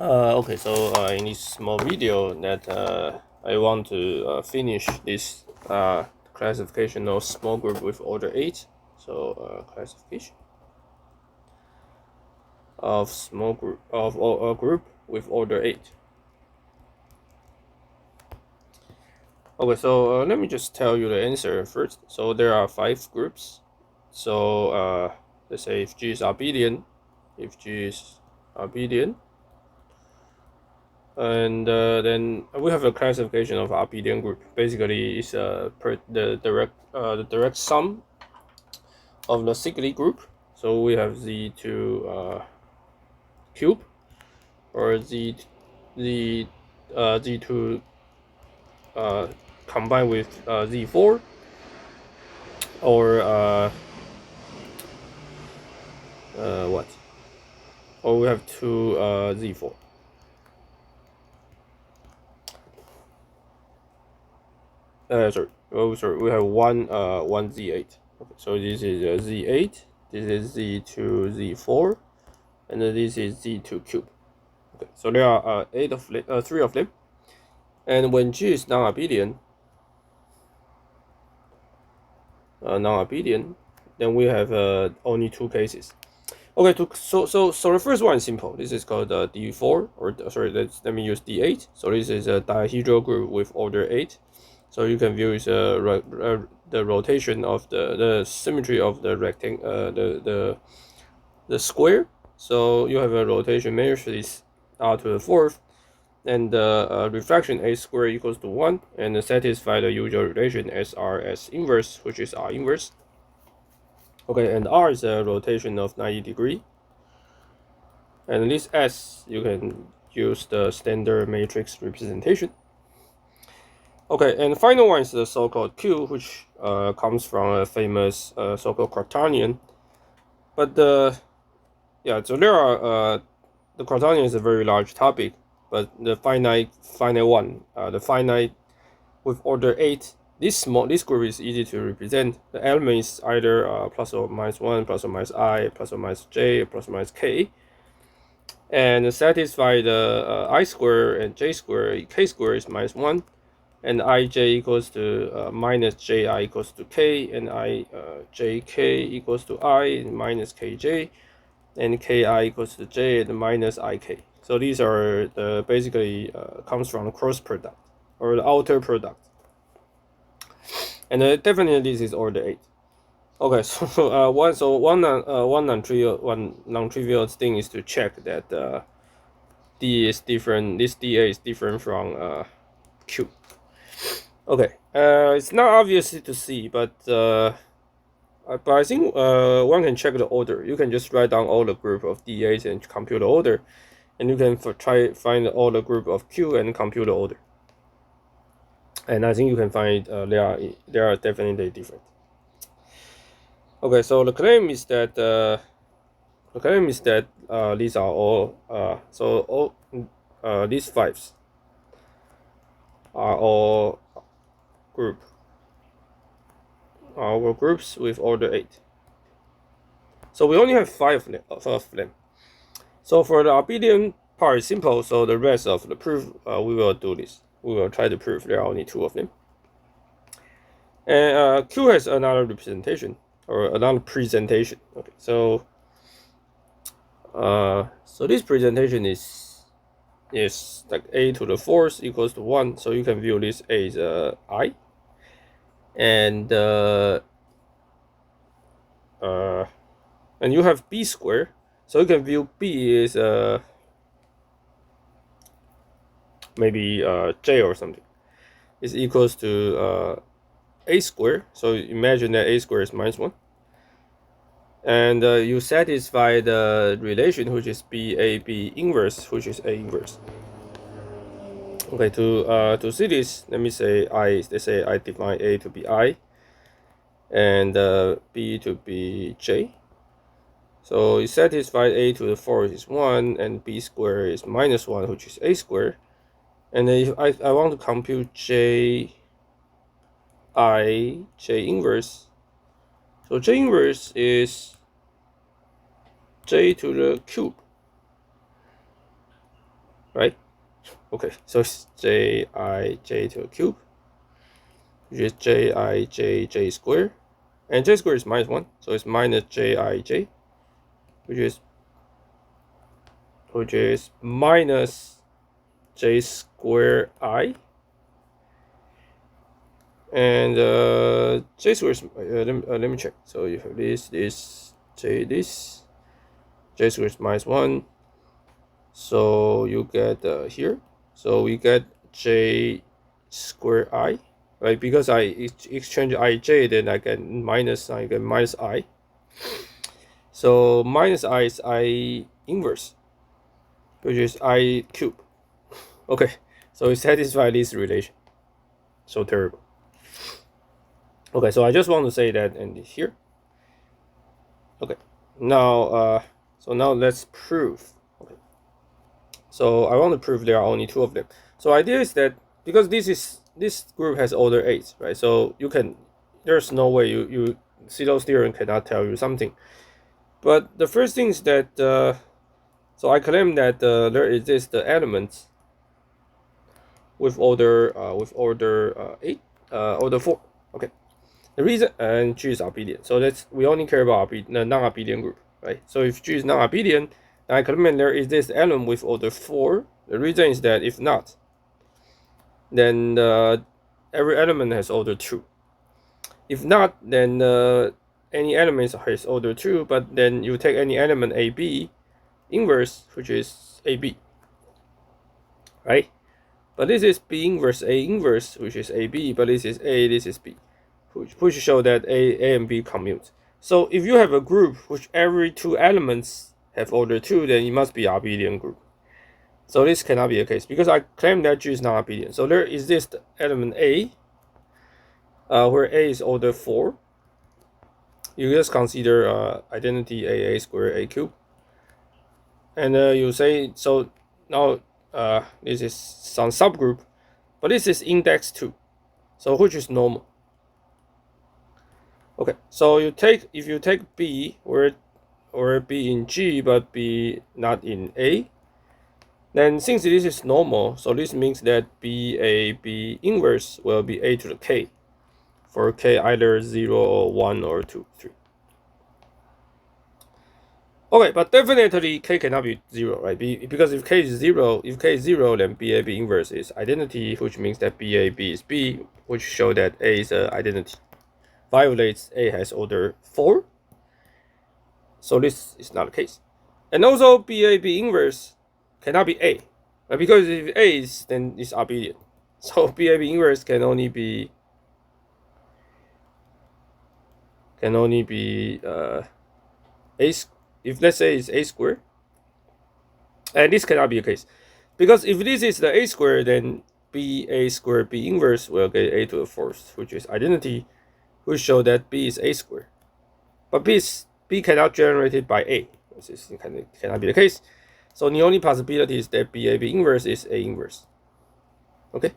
Okay, so in this small video that I want to finish this classification of small group with order 8. So classification of small group of a group with order 8. Okay, so let me just tell you the answer first. So there are 5 groups. So let's say if G is abelian, and then we have a classification of abelian group. Basically, it's the direct sum of the cyclic group. So we have Z2 cube, or Z2 combined with Z4, or what? Or we have two Z4. Sorry. We have one Z8. Okay, so this is Z8. This is Z2 Z4, and then this is Z2 cube. Okay, so there are 3 of them. And when G is non-abelian, then we have only 2 cases. Okay, so the first one is simple. This is called D4, or let me use D8. So this is a dihedral group with order 8. So you can view the rotation of the symmetry of the rectangle, the square. So you have a rotation matrix R to the 4th, and the reflection A squared equals to 1, and satisfy the usual relation SRS inverse, which is R inverse. Okay, and R is a rotation of 90 degrees. And this S, you can use the standard matrix representation. Okay, and the final one is the so-called Q, which comes from a famous so-called quaternion. But so there are the quaternion is a very large topic, but the finite one, the finite with order 8, this group is easy to represent. The element is either plus or minus 1, plus or minus I, plus or minus j, plus or minus k, and satisfy the I square and j square. K square is minus 1, and ij equals to minus ji equals to k, and jk equals to I, and minus kj, and ki equals to j, and minus ik. So these are the basically comes from the cross product or the outer product, and definitely this is order 8. Okay, so one non-trivial thing is to check that D is different. This dA is different from Q. Okay, it's not obvious to see, but I think one can check the order. You can just write down all the group of dAs and compute the order, and you can try find all the group of Q and compute the order. And I think you can find they are definitely different. Okay, so the claim is that these are all these 5s are all groups with order 8. So we only have 5 of them. So for the abelian part is simple. So the rest of the proof, we will do this. We will try to prove there are only 2 of them. And Q has another representation or another presentation. Okay, so this presentation is like a to the 4th equals to 1. So you can view this a as I, and you have b squared. So you can view b is maybe j or something. Is equals to a squared. So imagine that a squared is minus 1. And you satisfy the relation, which is BAB inverse, which is A inverse. Okay, to see this, let's say I define A to be I, and B to be J. So it satisfies A to the 4th is 1, and B squared is minus 1, which is A squared. And then if I want to compute J inverse, so J inverse is J to the cube. right? Okay, so it's Jij to the cube, which is Jij squared, and J squared is -1, so it's minus Jij, which is minus J squared I, and J squared is, let me check. So you have this J squared is -1, so you get here, so we get J squared I, right? Because I exchange ij, then I get minus I. So minus I is I inverse, which is I cube. Okay, so it satisfies this relation. So terrible. Okay, so I just want to say that and here. Okay, now so now let's prove. Okay, so I want to prove there are only 2 of them. So idea is that because this group has order 8, right? So there's no way you Zito's theorem cannot tell you something. But the first thing is that so I claim that there exists the elements with order 8, order 4. Okay, the reason, and G is abelian, so we only care about the non-abelian group, right? So if G is non-abelian, I claim there is this element with order 4. The reason is that if not, then every element has order 2. If not, then any element has order 2, but then you take any element AB inverse, which is AB, right? But this is B inverse A inverse, which is AB, but this is A, this is B, which show that A and B commute. So if you have a group which every 2 elements have order 2, then it must be abelian group. So this cannot be the case because I claim that G is not abelian. So there is this element A, where A is order 4. You just consider identity A squared A cube, and you say so. Now this is some subgroup, but this is index 2, so which is normal. Okay, so if you take B or B in G but B not in A, then since this is normal, so this means that B inverse will be A to the K for K either 0 or 1 or 2, 3. Okay, but definitely K cannot be 0, right? Because if K is 0, then BAB inverse is identity, which means that BAB is B, which show that A is an identity. Violates A has order 4. So this is not the case. And also BAB inverse cannot be A, right? Because if A is, then it's abelian. So BAB inverse can only be A, if let's say it's A squared, and this cannot be the case, because if this is the A squared, then BA squared B inverse will get A to the 4th, which is identity, which show that B is A squared. But B cannot generated by A. This cannot be the case. So the only possibility is that BAB inverse is A inverse. Okay.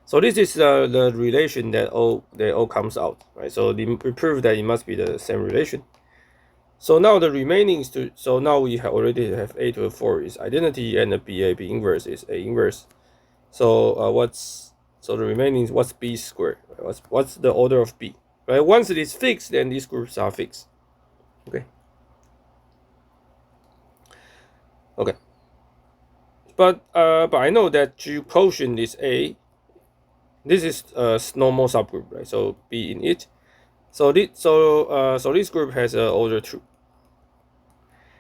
So this is the relation that all comes out, right? So we prove that it must be the same relation. So now the remaining is so now we already have A to the 4 is identity, and the BAB inverse is A inverse. So the remaining is what's B squared? What's the order of B? Right? Once it is fixed, then these groups are fixed. Okay. Okay. But I know that G quotient is A. This is a normal subgroup, right? So B in it. So this group has an order 2.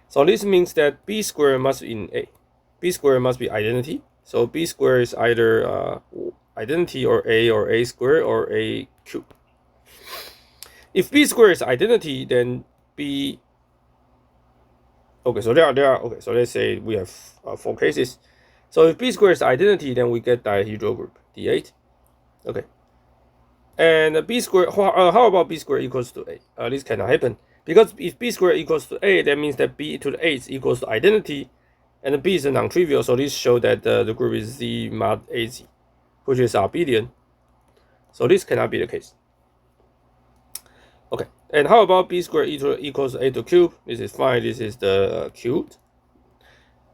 So this means that B squared must be in A. B squared must be identity. So B squared is either identity or A squared or A cube. If B squared is identity, then B. Okay, so there are okay. So let's say we have 4 cases. So if B squared is identity, then we get dihedral group D8. Okay. And B squared. How about B squared equals to A? This cannot happen because if B squared equals to A, that means that B to the 8 equals to identity, and B is a non-trivial. So this shows that the group is Z mod AZ, which is abelian. So this cannot be the case. Okay, and how about B squared equals A to cube? This is fine. This is the cubed.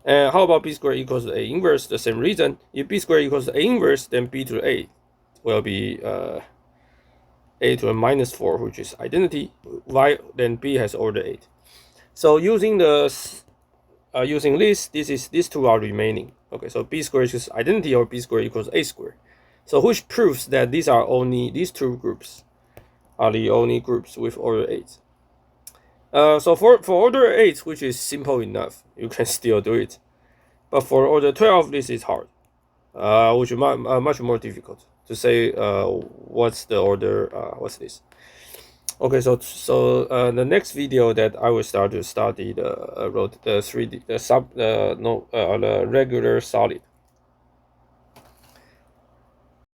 And how about b squared equals to a inverse? The same reason. If b squared equals to a inverse, then b to the a will be a to a minus 4, which is identity. Then b has order 8. So using these two are remaining. Okay, so b squared is identity, or b squared equals a squared. So which proves that these two groups are the only groups with order 8. So for order 8, which is simple enough, you can still do it. But for order 12, this is hard, which is much more difficult to say what's the order, what's this. Okay, so the next video that I will start to study the regular solid.